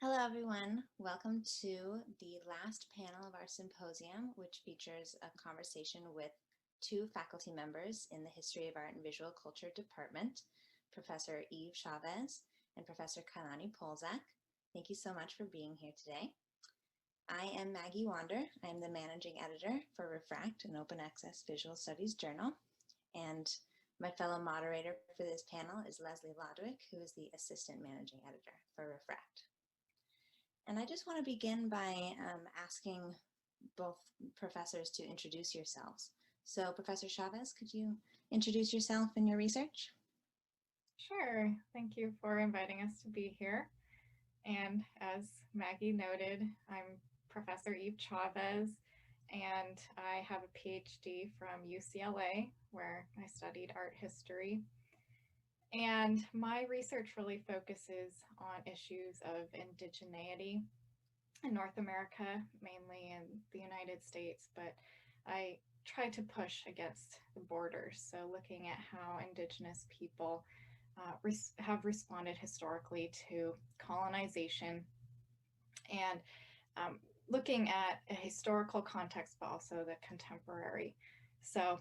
Hello, everyone. Welcome to the last panel of our symposium, which features a conversation with two faculty members in the History of Art and Visual Culture Department, Professor Eve Chavez and Professor Kailani Polzak. Thank you so much for being here today. I am Maggie Wander. I am the managing editor for Refract, an open access visual studies journal. And my fellow moderator for this panel is Leslie Lodwick, who is the assistant managing editor for Refract. And I just want to begin by asking both professors to introduce yourselves. So Professor Chavez, could you introduce yourself and your research? Sure. Thank you for inviting us to be here. And as Maggie noted, I'm Professor Eve Chavez, and I have a PhD from UCLA, where I studied art history. And my research really focuses on issues of indigeneity in North America, mainly in the United States, but I try to push against the borders. So, looking at how Indigenous people have responded historically to colonization and looking at a historical context, but also the contemporary. So,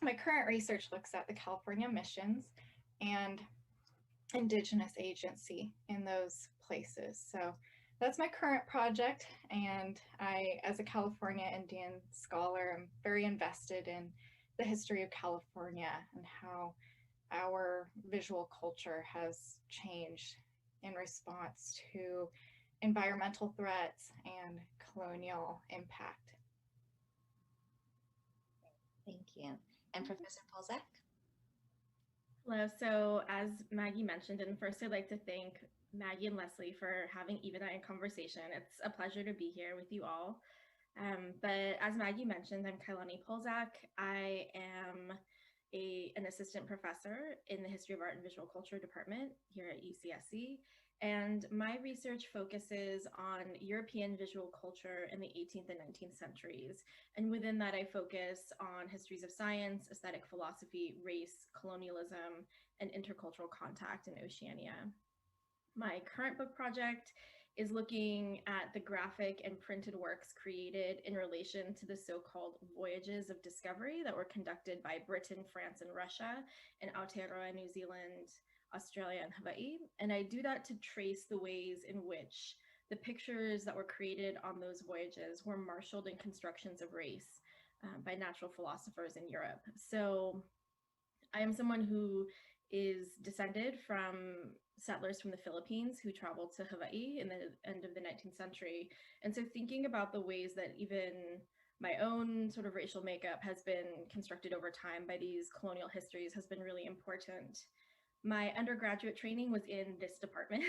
my current research looks at the California missions and Indigenous agency in those places. So, that's my current project, and I, as a California Indian scholar, am very invested in the history of California and how our visual culture has changed in response to environmental threats and colonial impact. Thank you. And Professor Polzak? Hello. So as Maggie mentioned, and first I'd like to thank Maggie and Leslie for having Eve and I in conversation. It's a pleasure to be here with you all. But as Maggie mentioned, I'm Kailani Polzak. I am an assistant professor in the History of Art and Visual Culture department here at UCSC. And my research focuses on European visual culture in the 18th and 19th centuries. And within that, I focus on histories of science, aesthetic philosophy, race, colonialism, and intercultural contact in Oceania. My current book project is looking at the graphic and printed works created in relation to the so-called voyages of discovery that were conducted by Britain, France, and Russia in Aotearoa, New Zealand, Australia, and Hawaii. And I do that to trace the ways in which the pictures that were created on those voyages were marshaled in constructions of race by natural philosophers in Europe. So I am someone who is descended from settlers from the Philippines who traveled to Hawaii in the end of the 19th century. And so thinking about the ways that even my own sort of racial makeup has been constructed over time by these colonial histories has been really important. My undergraduate training was in this department.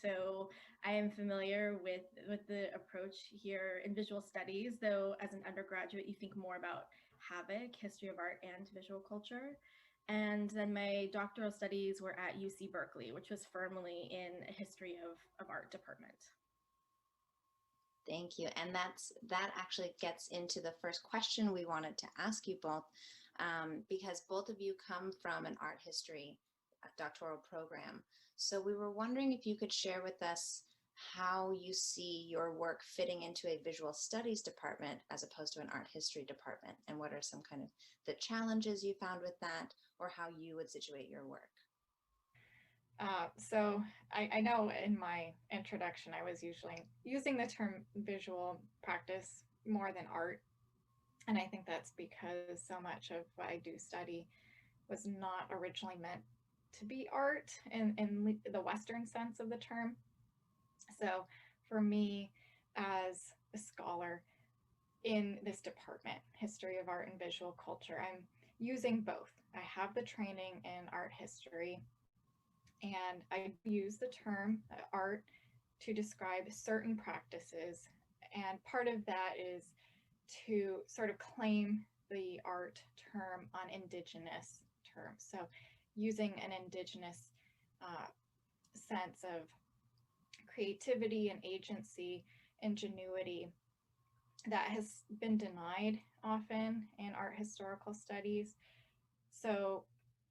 So I am familiar with the approach here in visual studies, though as an undergraduate, you think more about HAVIC, History of Art and Visual Culture. And then my doctoral studies were at UC Berkeley, which was firmly in a history of art department. Thank you. And that actually gets into the first question we wanted to ask you both, because both of you come from an art history doctoral program. So we were wondering if you could share with us how you see your work fitting into a visual studies department as opposed to an art history department, and what are some kind of the challenges you found with that, or how you would situate your work. So I know in my introduction I was usually using the term visual practice more than art. And I think that's because so much of what I do study was not originally meant to be art in the Western sense of the term. So for me, as a scholar in this department, History of Art and Visual Culture, I'm using both. I have the training in art history, and I use the term art to describe certain practices. And part of that is to sort of claim the art term on Indigenous terms. So using an Indigenous sense of creativity and agency, ingenuity that has been denied often in art historical studies. So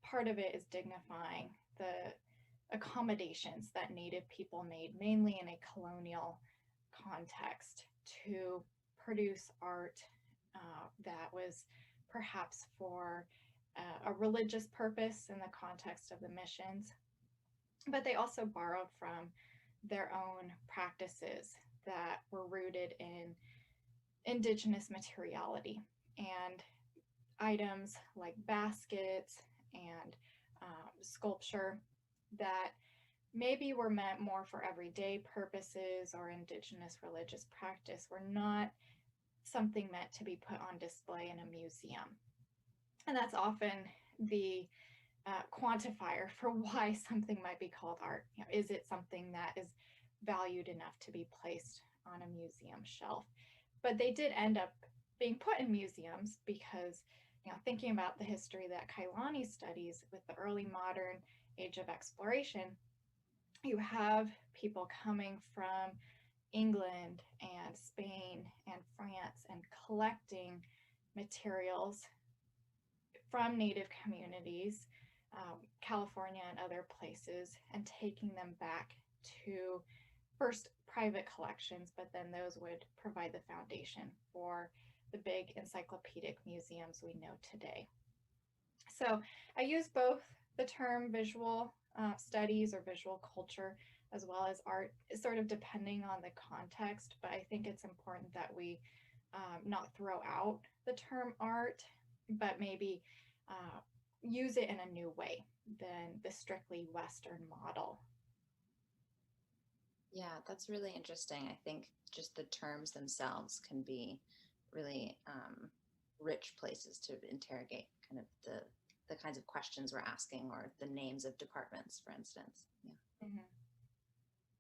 part of it is dignifying the accommodations that Native people made, mainly in a colonial context, to produce art that was perhaps for a religious purpose in the context of the missions, but they also borrowed from their own practices that were rooted in indigenous materiality and items like baskets and sculpture that maybe were meant more for everyday purposes or indigenous religious practice were not something meant to be put on display in a museum. And that's often the quantifier for why something might be called art. You know, is it something that is valued enough to be placed on a museum shelf? But they did end up being put in museums because, thinking about the history that Kailani studies with the early modern age of exploration, you have people coming from England and Spain and France and collecting materials from Native communities, California and other places, and taking them back to first private collections, but then those would provide the foundation for the big encyclopedic museums we know today. So I use both the term visual studies or visual culture as well as art, sort of depending on the context, but I think it's important that we not throw out the term art, but maybe use it in a new way than the strictly Western model. Yeah, that's really interesting. I think just the terms themselves can be really rich places to interrogate kind of the kinds of questions we're asking, or the names of departments, for instance. Yeah. Mm-hmm.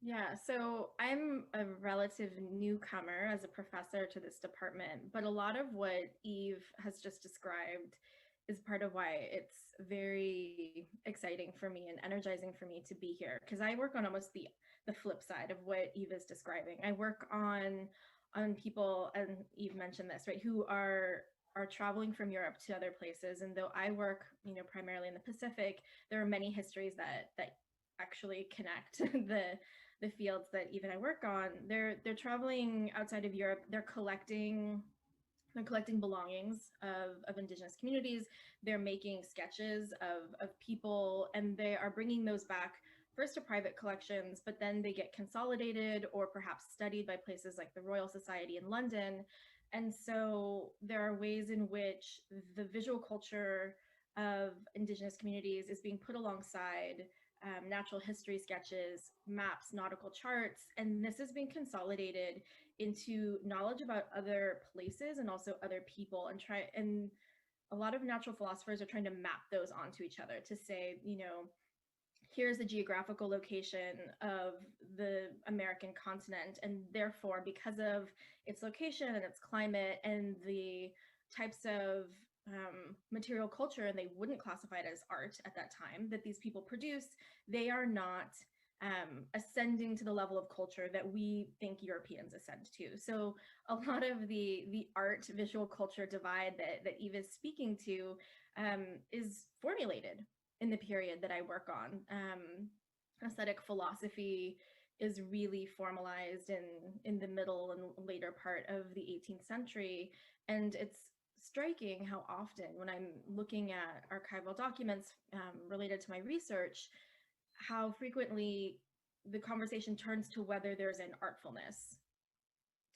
Yeah, so I'm a relative newcomer as a professor to this department, but a lot of what Eve has just described is part of why it's very exciting for me and energizing for me to be here, because I work on almost the flip side of what Eve is describing. I work on people, and Eve mentioned this, right, who are traveling from Europe to other places. And though I work, primarily in the Pacific, there are many histories that actually connect the fields that Eve and I work on. They're traveling outside of Europe. They're collecting belongings of indigenous communities. They're making sketches of people, and they are bringing those back first to private collections, but then they get consolidated or perhaps studied by places like the Royal Society in London. And so there are ways in which the visual culture of indigenous communities is being put alongside natural history sketches, maps, nautical charts, and this is being consolidated into knowledge about other places and also other people, and a lot of natural philosophers are trying to map those onto each other to say, here's the geographical location of the American continent, and therefore, because of its location and its climate and the types of material culture, and they wouldn't classify it as art at that time, that these people produce, they are not ascending to the level of culture that we think Europeans ascend to. So a lot of the art visual culture divide that Eve is speaking to is formulated in the period that I work on. Aesthetic philosophy is really formalized in the middle and later part of the 18th century. And it's striking how often, when I'm looking at archival documents related to my research, how frequently the conversation turns to whether there's an artfulness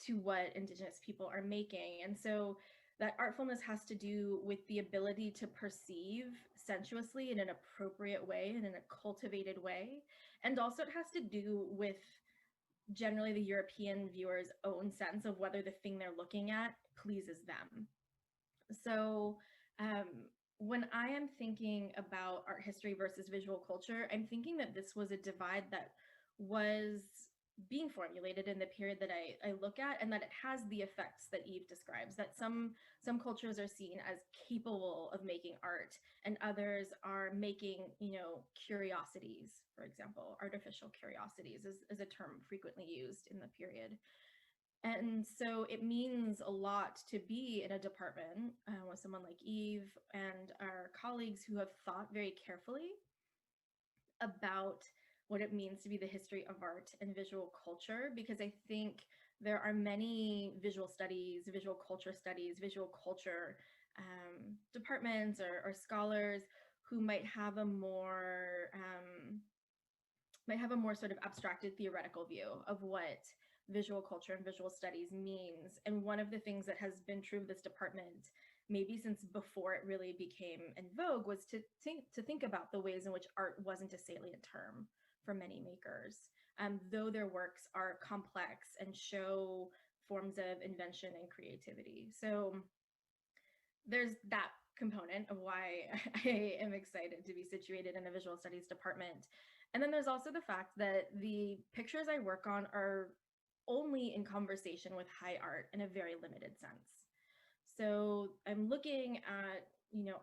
to what indigenous people are making. And so that artfulness has to do with the ability to perceive sensuously in an appropriate way and in a cultivated way. And also it has to do with generally the European viewer's own sense of whether the thing they're looking at pleases them. So when I am thinking about art history versus visual culture, I'm thinking that this was a divide that was being formulated in the period that I look at, and that it has the effects that Eve describes, that some cultures are seen as capable of making art, and others are making, curiosities, for example. Artificial curiosities is a term frequently used in the period. And so it means a lot to be in a department with someone like Eve and our colleagues who have thought very carefully about what it means to be the history of art and visual culture, because I think there are many visual studies, visual culture studies, visual culture departments or scholars who might have a more sort of abstracted theoretical view of what visual culture and visual studies means. And one of the things that has been true of this department, maybe since before it really became in vogue, was to think about the ways in which art wasn't a salient term for many makers, though their works are complex and show forms of invention and creativity. So there's that component of why I am excited to be situated in a visual studies department. And then there's also the fact that the pictures I work on are only in conversation with high art in a very limited sense. So I'm looking at,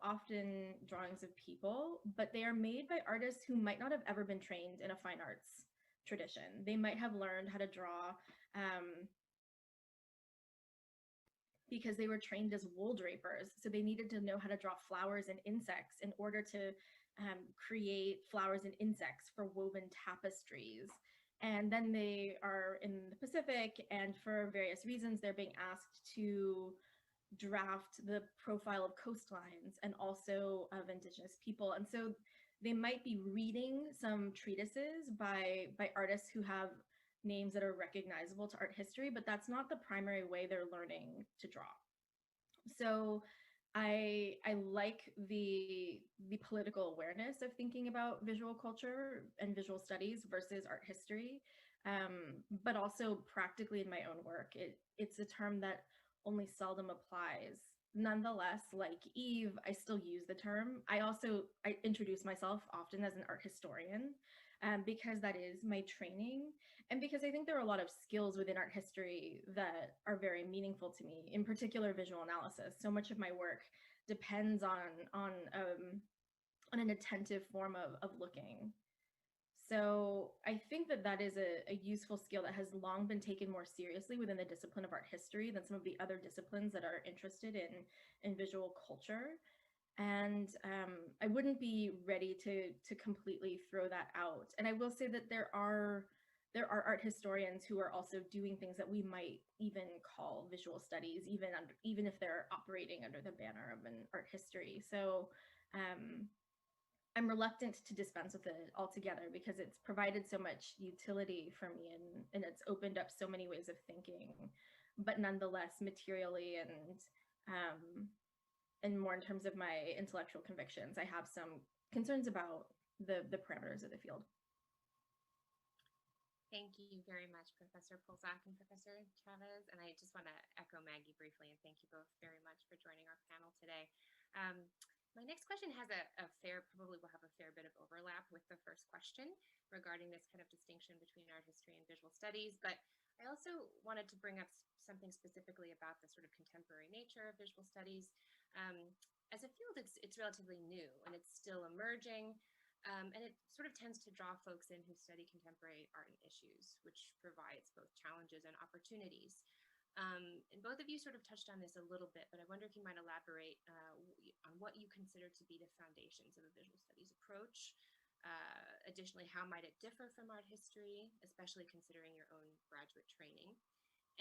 often drawings of people, but they are made by artists who might not have ever been trained in a fine arts tradition. They might have learned how to draw because they were trained as wool drapers. So they needed to know how to draw flowers and insects in order to create flowers and insects for woven tapestries. And then they are in the Pacific, and for various reasons, they're being asked to draft the profile of coastlines and also of Indigenous people. And so they might be reading some treatises by artists who have names that are recognizable to art history, but that's not the primary way they're learning to draw. So I like the political awareness of thinking about visual culture and visual studies versus art history, but also practically in my own work, it's a term that only seldom applies. Nonetheless, like Eve, I still use the term. I introduce myself often as an art historian, because that is my training, and because I think there are a lot of skills within art history that are very meaningful to me, in particular visual analysis. So much of my work depends on an attentive form of looking. So I think that is a useful skill that has long been taken more seriously within the discipline of art history than some of the other disciplines that are interested in visual culture. And I wouldn't be ready to completely throw that out. And I will say that there are art historians who are also doing things that we might even call visual studies, even if they're operating under the banner of an art history. So I'm reluctant to dispense with it altogether because it's provided so much utility for me, and it's opened up so many ways of thinking. But nonetheless, materially and more in terms of my intellectual convictions, I have some concerns about the parameters of the field. Thank you very much, Professor Polzak and Professor Chavez. And I just want to echo Maggie briefly and thank you both very much for joining our panel today. My next question has probably will have a fair bit of overlap with the first question regarding this kind of distinction between art history and visual studies. But I also wanted to bring up something specifically about the sort of contemporary nature of visual studies. As a field, it's relatively new and it's still emerging. And it sort of tends to draw folks in who study contemporary art and issues, which provides both challenges and opportunities. And both of you sort of touched on this a little bit, but I wonder if you might elaborate on what you consider to be the foundations of a visual studies approach. Additionally, how might it differ from art history, especially considering your own graduate training?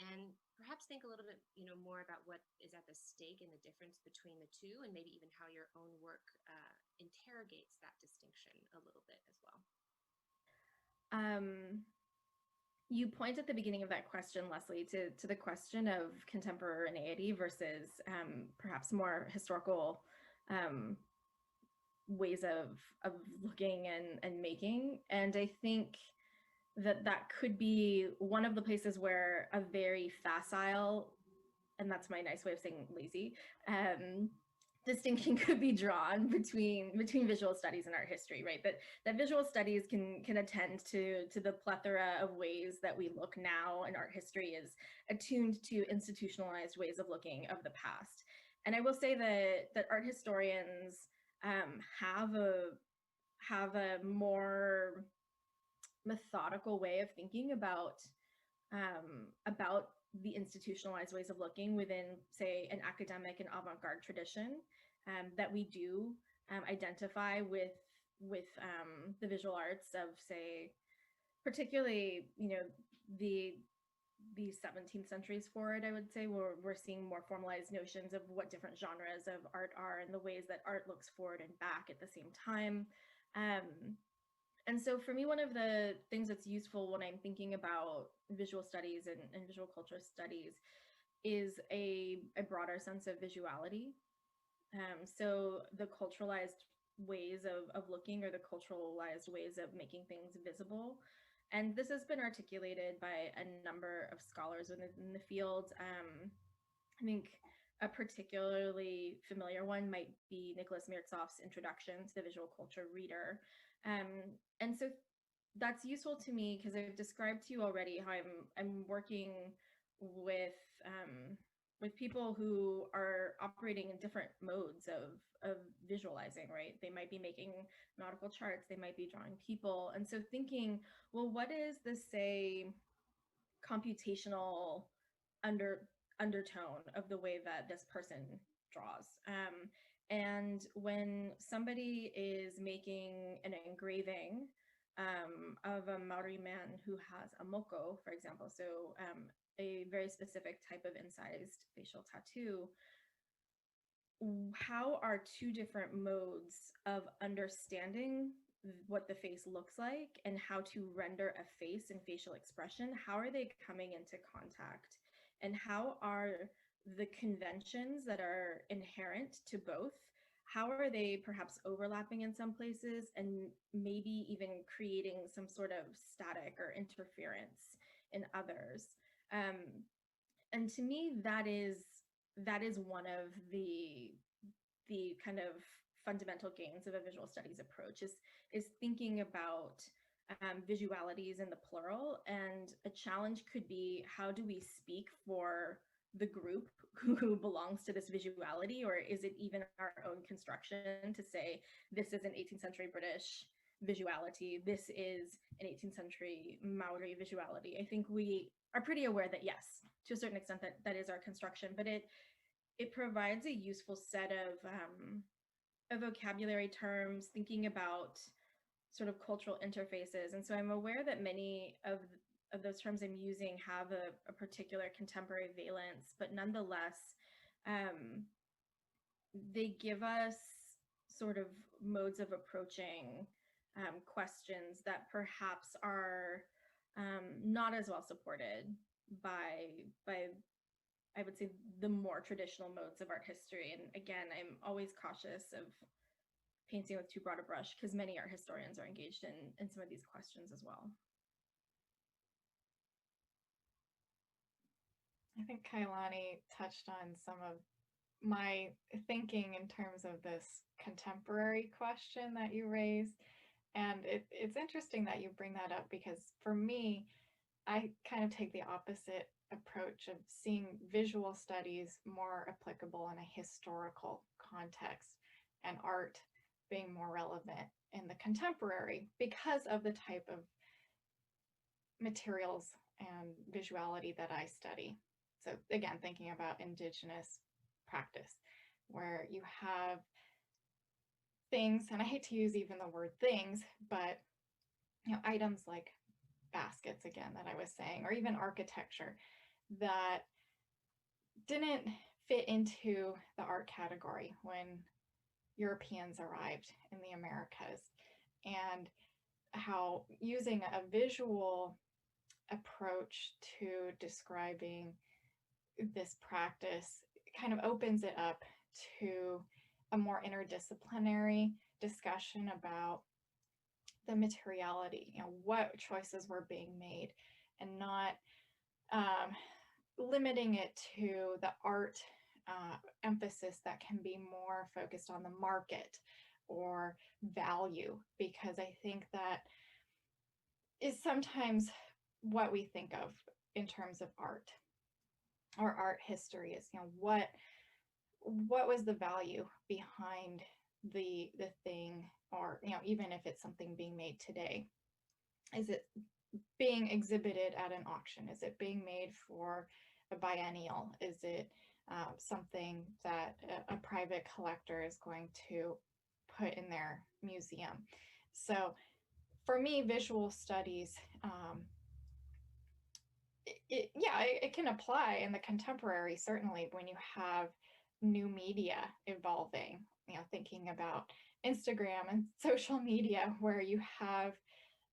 And perhaps think a little bit, more about what is at the stake in the difference between the two, and maybe even how your own work interrogates that distinction a little bit as well. You point at the beginning of that question, Leslie, to the question of contemporaneity versus perhaps more historical ways of looking and making. And I think that could be one of the places where a very facile, and that's my nice way of saying lazy, distinction could be drawn between visual studies and art history, right? That visual studies can attend to the plethora of ways that we look now, and art history is attuned to institutionalized ways of looking of the past. And I will say that art historians have a more methodical way of thinking about the institutionalized ways of looking within, say, an academic and avant-garde tradition, that we do identify with with the visual arts of, say, particularly, the the 17th centuries forward, I would say, where we're seeing more formalized notions of what different genres of art are and the ways that art looks forward and back at the same time. And so for me, one of the things that's useful when I'm thinking about visual studies and visual culture studies is a broader sense of visuality. So the culturalized ways of looking, or the culturalized ways of making things visible. And this has been articulated by a number of scholars within the field. I think a particularly familiar one might be Nicholas Mirtsov's Introduction to the Visual Culture Reader. And so that's useful to me because I've described to you already how I'm working with people who are operating in different modes of visualizing, right? They might be making nautical charts, they might be drawing people. And so thinking, well, what is the, say, computational undertone of the way that this person draws? And when somebody is making an engraving of a Maori man who has a moko, for example, so a very specific type of incised facial tattoo, how are two different modes of understanding what the face looks like and how to render a face and facial expression, how are they coming into contact? And how are the conventions that are inherent to both, how are they perhaps overlapping in some places and maybe even creating some sort of static or interference in others? And to me, that is one of the kind of fundamental gains of a visual studies approach, is thinking about visualities in the plural. And a challenge could be, how do we speak for the group who belongs to this visuality, or is it even our own construction to say this is an 18th century British visuality, this is an 18th century Maori visuality? I think we are pretty aware that yes, to a certain extent, that is our construction, but it provides a useful set of vocabulary terms, thinking about sort of cultural interfaces. And so I'm aware that many of those terms I'm using have a particular contemporary valence, but nonetheless, they give us sort of modes of approaching questions that perhaps are not as well supported by I would say the more traditional modes of art history. And again, I'm always cautious of painting with too broad a brush because many art historians are engaged in some of these questions as well. I think Kailani touched on some of my thinking in terms of this contemporary question that you raised. And it's interesting that you bring that up, because for me, I kind of take the opposite approach of seeing visual studies more applicable in a historical context, and art being more relevant in the contemporary because of the type of materials and visuality that I study. So again, thinking about Indigenous practice, where you have things, and I hate to use even the word things, but items like baskets, again, that I was saying, or even architecture that didn't fit into the art category when Europeans arrived in the Americas, and how using a visual approach to describing this practice kind of opens it up to a more interdisciplinary discussion about the materiality, what choices were being made, and not limiting it to the art emphasis that can be more focused on the market or value, because I think that is sometimes what we think of in terms of art or art history, is what was the value behind the thing, or even if it's something being made today. Is it being exhibited at an auction? Is it being made for a biennial? Is it something that a private collector is going to put in their museum? So for me, visual studies, it can apply in the contemporary, certainly when you have new media evolving, thinking about Instagram and social media, where you have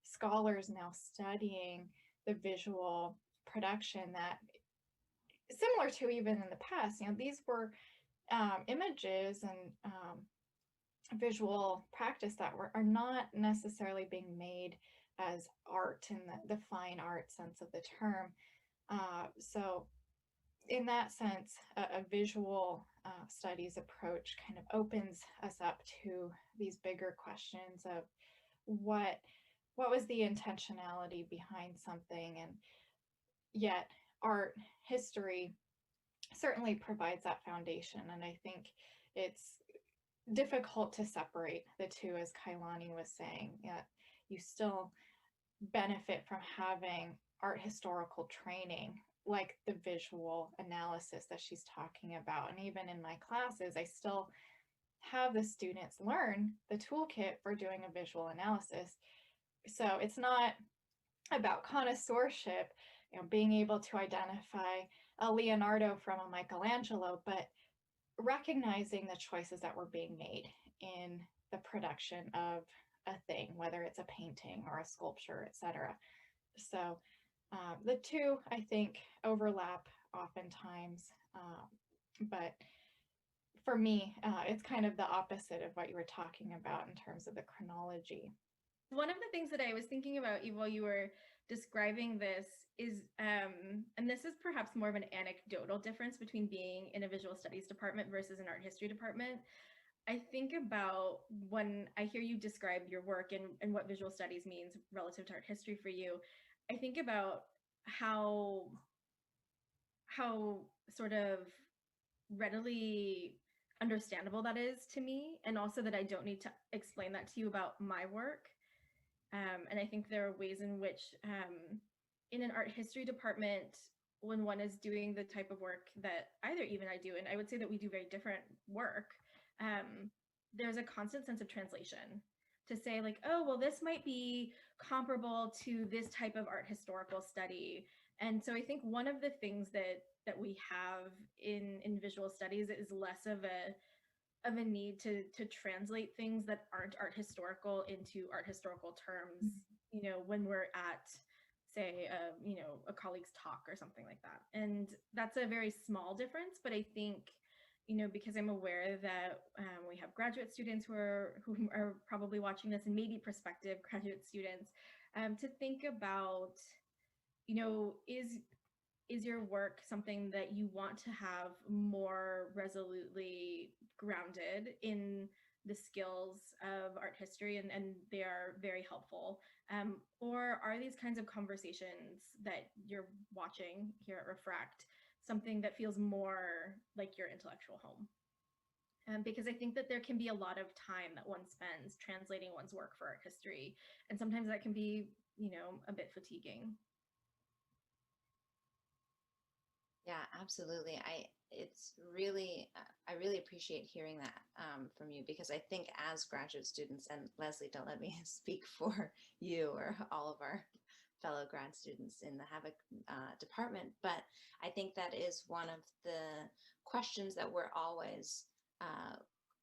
scholars now studying the visual production that, similar to even in the past, these were images and visual practice that are not necessarily being made as art in the fine art sense of the term. So in that sense, a visual studies approach kind of opens us up to these bigger questions of what was the intentionality behind something, and yet art history certainly provides that foundation. And I think it's difficult to separate the two, as Kailani was saying. Yet you still benefit from having art historical training, like the visual analysis that she's talking about. And even in my classes, I still have the students learn the toolkit for doing a visual analysis. So it's not about connoisseurship, being able to identify a Leonardo from a Michelangelo, but recognizing the choices that were being made in the production of a thing, whether it's a painting or a sculpture, etc. So the two, I think, overlap oftentimes, but for me, it's kind of the opposite of what you were talking about in terms of the chronology. One of the things that I was thinking about, Eve, while you were describing this is, and this is perhaps more of an anecdotal difference between being in a visual studies department versus an art history department. I think about when I hear you describe your work and what visual studies means relative to art history for you, I think about how sort of readily understandable that is to me, and also that I don't need to explain that to you about my work. And I think there are ways in which in an art history department, when one is doing the type of work that either Eve and I do, and I would say that we do very different work, there's a constant sense of translation to say like, oh, well, this might be comparable to this type of art historical study. And so I think one of the things that we have in visual studies is less of a need to translate things that aren't art historical into art historical terms, when we're at, say, a colleague's talk or something like that. And that's a very small difference, but I think, because I'm aware that we have graduate students who are probably watching this, and maybe prospective graduate students, to think about, is your work something that you want to have more resolutely grounded in the skills of art history, and they are very helpful? Or are these kinds of conversations that you're watching here at Refract something that feels more like your intellectual home? Because I think that there can be a lot of time that one spends translating one's work for art history, and sometimes that can be, a bit fatiguing. Yeah, absolutely. I really appreciate hearing that from you, because I think as graduate students, and Leslie, don't let me speak for you or all of our fellow grad students in the Havoc department, but I think that is one of the questions that we're always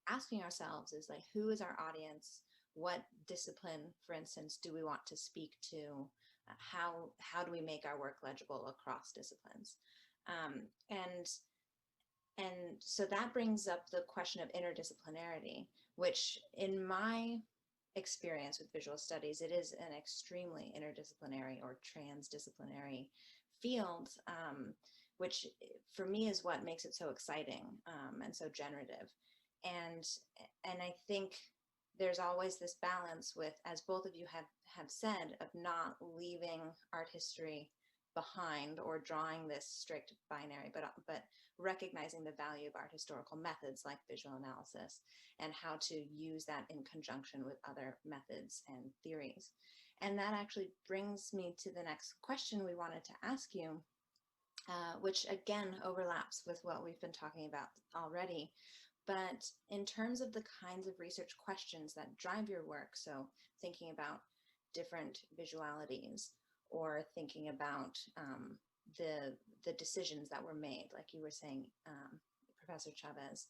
asking ourselves, is like, who is our audience? What discipline, for instance, do we want to speak to? How do we make our work legible across disciplines? And so that brings up the question of interdisciplinarity, which in my experience with visual studies, it is an extremely interdisciplinary or transdisciplinary field, which for me is what makes it so exciting and so generative. And I think there's always this balance with, as both of you have said, of not leaving art history behind or drawing this strict binary, but recognizing the value of art historical methods like visual analysis, and how to use that in conjunction with other methods and theories. And that actually brings me to the next question we wanted to ask you, which again overlaps with what we've been talking about already, But in terms of the kinds of research questions that drive your work, so thinking about different visualities or thinking about the decisions that were made, like you were saying, Professor Chavez,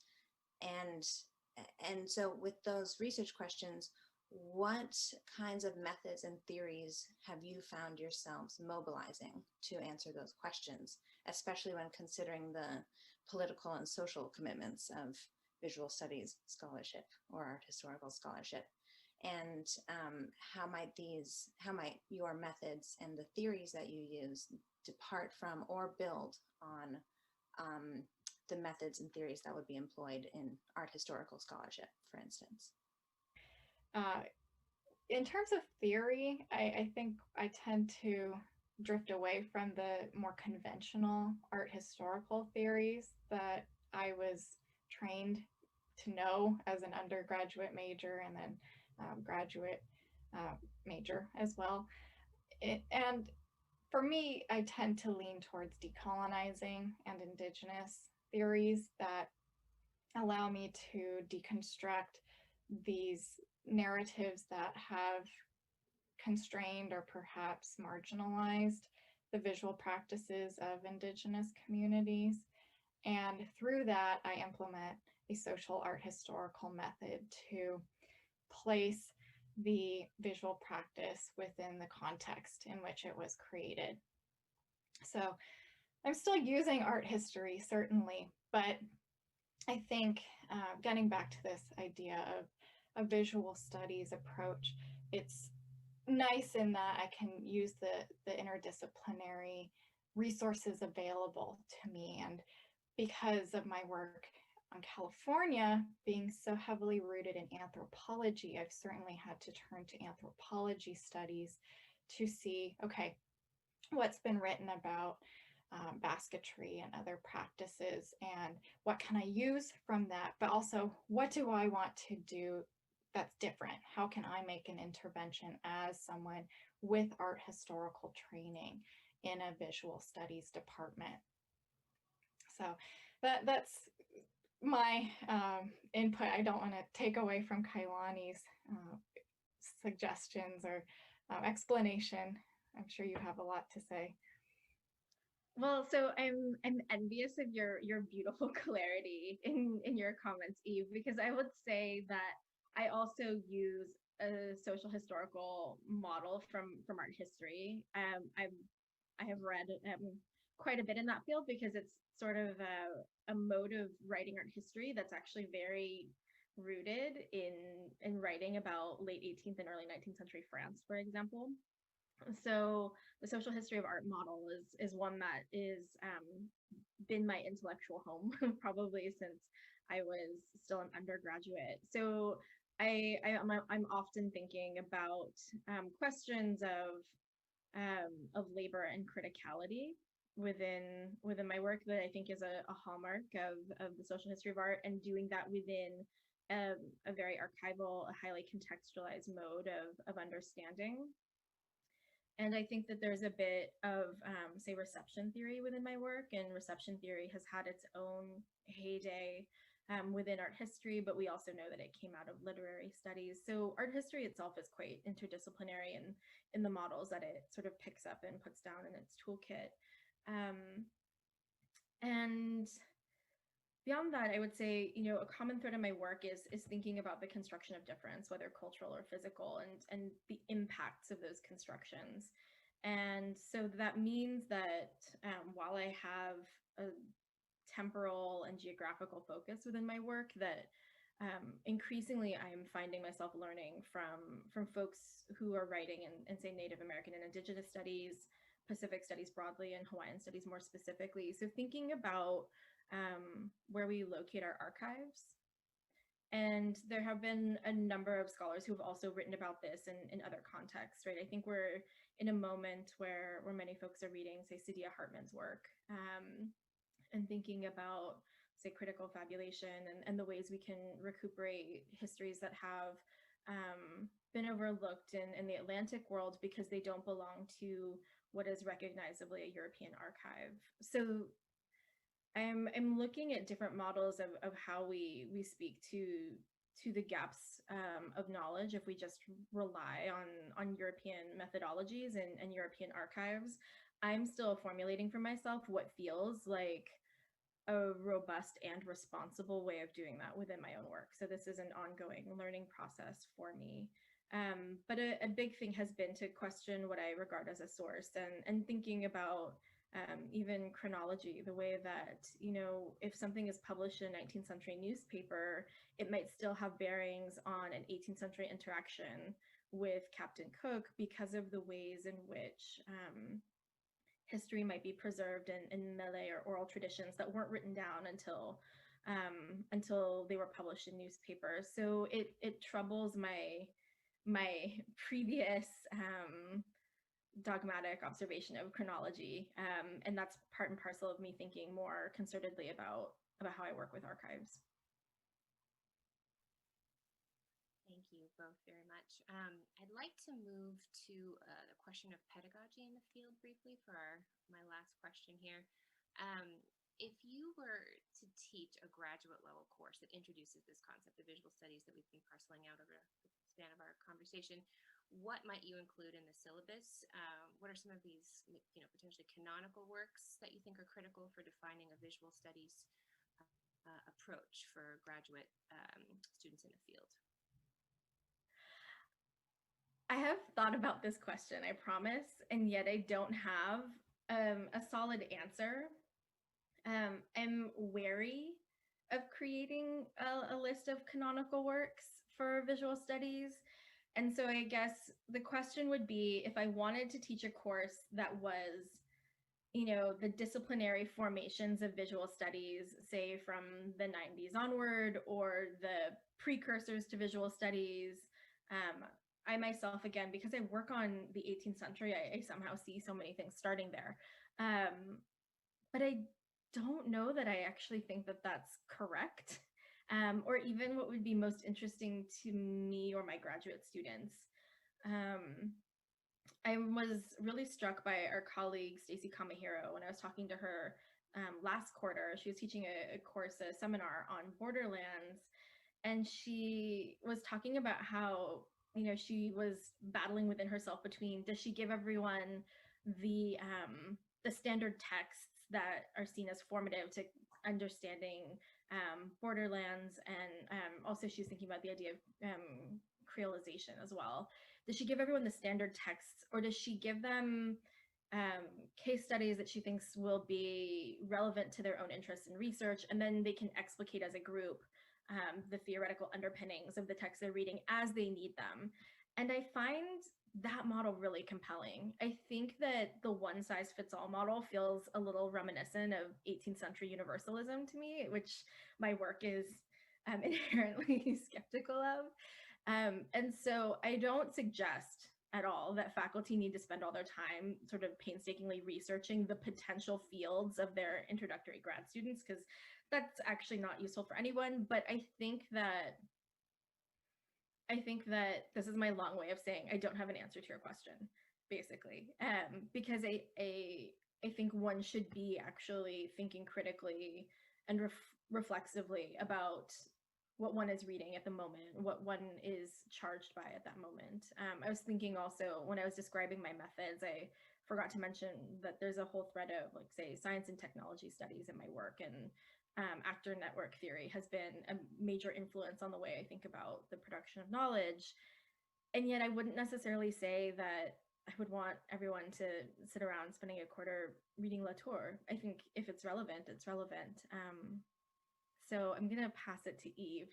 and so with those research questions, what kinds of methods and theories have you found yourselves mobilizing to answer those questions, especially when considering the political and social commitments of visual studies scholarship or art historical scholarship? And how might your methods and the theories that you use depart from or build on the methods and theories that would be employed in art historical scholarship, for instance? In terms of theory, I think I tend to drift away from the more conventional art historical theories that I was trained to know as an undergraduate major and then graduate major as well. And for me, I tend to lean towards decolonizing and indigenous theories that allow me to deconstruct these narratives that have constrained or perhaps marginalized the visual practices of Indigenous communities. And through that, I implement a social art historical method to place the visual practice within the context in which it was created. So I'm still using art history, certainly, but I think getting back to this idea of a visual studies approach, it's nice in that I can use the interdisciplinary resources available to me. And because of my work on California being so heavily rooted in anthropology, I've certainly had to turn to anthropology studies to see, okay, what's been written about basketry and other practices, and what can I use from that, but also what do I want to do that's different? How can I make an intervention as someone with art historical training in a visual studies department? So that's my input. I don't want to take away from Kailani's suggestions or explanation. I'm sure you have a lot to say. Well, so I'm envious of your beautiful clarity in your comments, Eve, because I would say that I also use a social historical model from art history. I have read quite a bit in that field because it's sort of a mode of writing art history that's actually very rooted in writing about late 18th and early 19th century France, for example. So the social history of art model is one that is been my intellectual home probably since I was still an undergraduate. So I'm often thinking about questions of labor and criticality within my work that I think is a hallmark of the social history of art, and doing that within a very archival, a highly contextualized mode of understanding. And I think that there's a bit of, say, reception theory within my work, and reception theory has had its own heyday within art history, but we also know that it came out of literary studies. So art history itself is quite interdisciplinary in the models that it sort of picks up and puts down in its toolkit. And beyond that, I would say, a common thread in my work is thinking about the construction of difference, whether cultural or physical, and the impacts of those constructions. And so that means that while I have a temporal and geographical focus within my work, that increasingly I am finding myself learning from folks who are writing in say Native American and Indigenous studies, Pacific studies broadly, and Hawaiian studies more specifically. So thinking about where we locate our archives. And there have been a number of scholars who have also written about this in other contexts, right? I think we're in a moment where many folks are reading, say, Saidiya Hartman's work, and thinking about, say, critical fabulation and the ways we can recuperate histories that have been overlooked in the Atlantic world because they don't belong to what is recognizably a European archive. So I'm looking at different models of how we speak to the gaps of knowledge if we just rely on European methodologies and European archives. I'm still formulating for myself what feels like a robust and responsible way of doing that within my own work. So this is an ongoing learning process for me. But a big thing has been to question what I regard as a source and thinking about even chronology, the way that, you know, if something is published in a 19th century newspaper, it might still have bearings on an 18th century interaction with Captain Cook because of the ways in which history might be preserved in Malay or oral traditions that weren't written down until they were published in newspapers. So it troubles my previous dogmatic observation of chronology, and that's part and parcel of me thinking more concertedly about how I work with archives. Thank you both very much. I'd like to move to the question of pedagogy in the field briefly for my last question here. If you were to teach a graduate level course that introduces this concept of visual studies that we've been parceling out over the span of our conversation, what might you include in the syllabus? What are some of these, you know, potentially canonical works that you think are critical for defining a visual studies approach for graduate students in the field? I have thought about this question, I promise, and yet I don't have a solid answer. I'm wary of creating a list of canonical works for visual studies. And so I guess the question would be, if I wanted to teach a course that was, you know, the disciplinary formations of visual studies, say from the 90s onward, or the precursors to visual studies, I myself, again, because I work on the 18th century, I somehow see so many things starting there. But I don't know that I actually think that that's correct, or even what would be most interesting to me or my graduate students. I was really struck by our colleague, Stacy Kamahiro, when I was talking to her last quarter. She was teaching a course, a seminar on borderlands, and she was talking about how, you know, she was battling within herself between, does she give everyone the standard texts that are seen as formative to understanding borderlands, and also she's thinking about the idea of creolization as well. Does she give everyone the standard texts, or does she give them case studies that she thinks will be relevant to their own interests and research, and then they can explicate as a group the theoretical underpinnings of the texts they're reading as they need them? And I find that model really compelling. I think that the one-size-fits-all model feels a little reminiscent of 18th century universalism to me, which my work is inherently skeptical of. And so I don't suggest at all that faculty need to spend all their time sort of painstakingly researching the potential fields of their introductory grad students, because that's actually not useful for anyone. But I think that this is my long way of saying I don't have an answer to your question, basically, because I think one should be actually thinking critically and reflexively about what one is reading at the moment, what one is charged by at that moment. I was thinking also, when I was describing my methods, I forgot to mention that there's a whole thread of, like, say, science and technology studies in my work, and actor network theory has been a major influence on the way I think about the production of knowledge. And yet I wouldn't necessarily say that I would want everyone to sit around spending a quarter reading Latour. I think if it's relevant, it's relevant. So I'm gonna pass it to Eve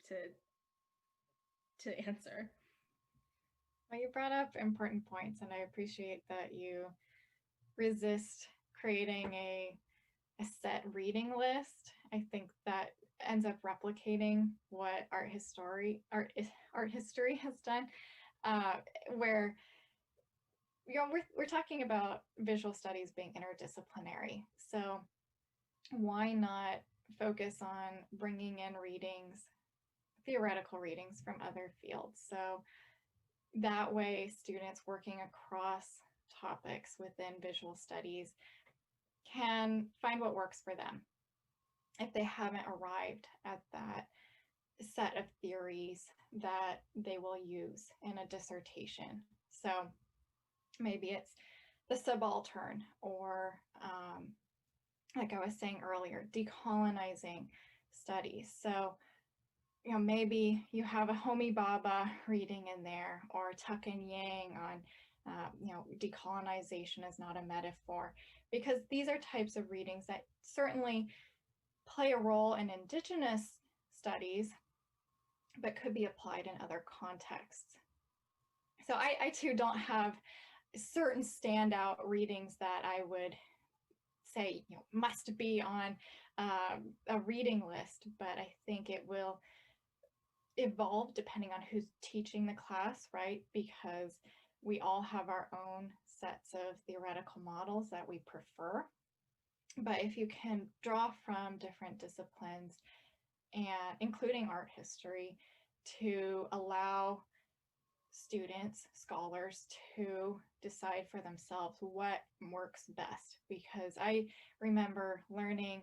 to answer. Well, you brought up important points, and I appreciate that you resist creating a set reading list. I think that ends up replicating what art history has done, where, you know, we're talking about visual studies being interdisciplinary. So why not focus on bringing in readings, theoretical readings from other fields? So that way, students working across topics within visual studies can find what works for them. if they haven't arrived at that set of theories that they will use in a dissertation. So maybe it's the subaltern, or like I was saying earlier, decolonizing studies. So, maybe you have a Homi Bhabha reading in there, or Tuck and Yang on, decolonization is not a metaphor, because these are types of readings that certainly play a role in Indigenous studies, but could be applied in other contexts. So I too don't have certain standout readings that I would say must be on a reading list, but I think it will evolve depending on who's teaching the class, right? Because we all have our own sets of theoretical models that we prefer. But if you can draw from different disciplines, and including art history, to allow students, scholars, to decide for themselves what works best. Because I remember learning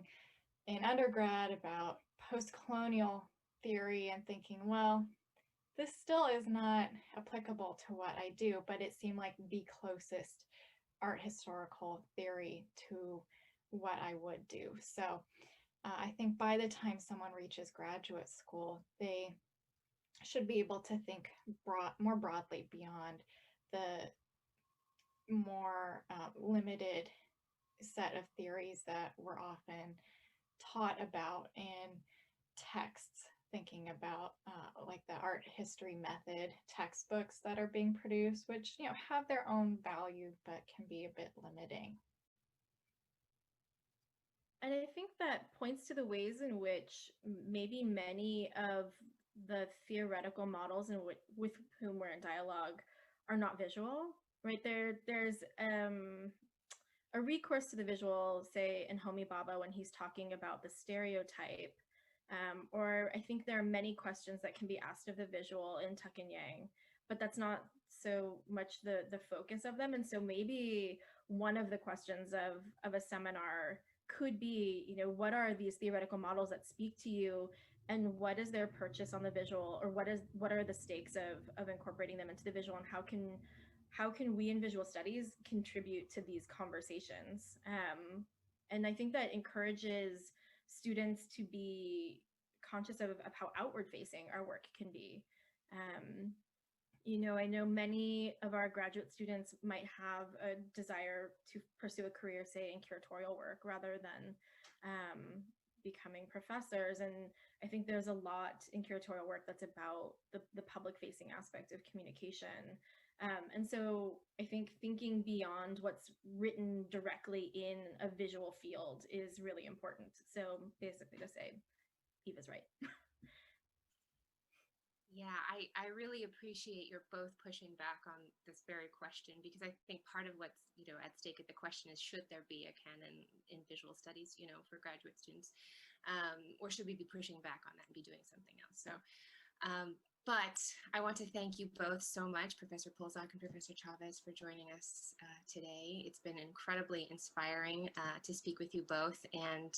in undergrad about post-colonial theory and thinking, well, this still is not applicable to what I do, but it seemed like the closest art historical theory to what I would do. So I think by the time someone reaches graduate school, they should be able to think more broadly beyond the more limited set of theories that we're often taught about in texts, thinking about like the art history method textbooks that are being produced, which have their own value but can be a bit limiting. And I think that points to the ways in which maybe many of the theoretical models with whom we're in dialogue are not visual, right? There's a recourse to the visual, say in Homi Bhabha when he's talking about the stereotype, or I think there are many questions that can be asked of the visual in Tuck and Yang, but that's not so much the focus of them. And so maybe one of the questions of a seminar could be, what are these theoretical models that speak to you, and what is their purchase on the visual, or what are the stakes of incorporating them into the visual, and how can we in visual studies contribute to these conversations? And I think that encourages students to be conscious of how outward facing our work can be. I know many of our graduate students might have a desire to pursue a career, say, in curatorial work rather than becoming professors. And I think there's a lot in curatorial work that's about the public-facing aspect of communication. And so I think thinking beyond what's written directly in a visual field is really important. So basically to say, Eva's right. Yeah, I really appreciate your both pushing back on this very question, because I think part of what's at stake at the question is, should there be a canon in visual studies for graduate students, or should we be pushing back on that and be doing something else? So but I want to thank you both so much, Professor Polzak and Professor Chavez, for joining us today. It's been incredibly inspiring to speak with you both, and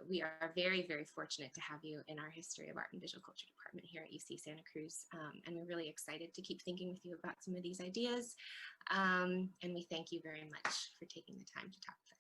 we are very, very fortunate to have you in our History of Art and Visual Culture department here at UC Santa Cruz. And we're really excited to keep thinking with you about some of these ideas. And we thank you very much for taking the time to talk with us.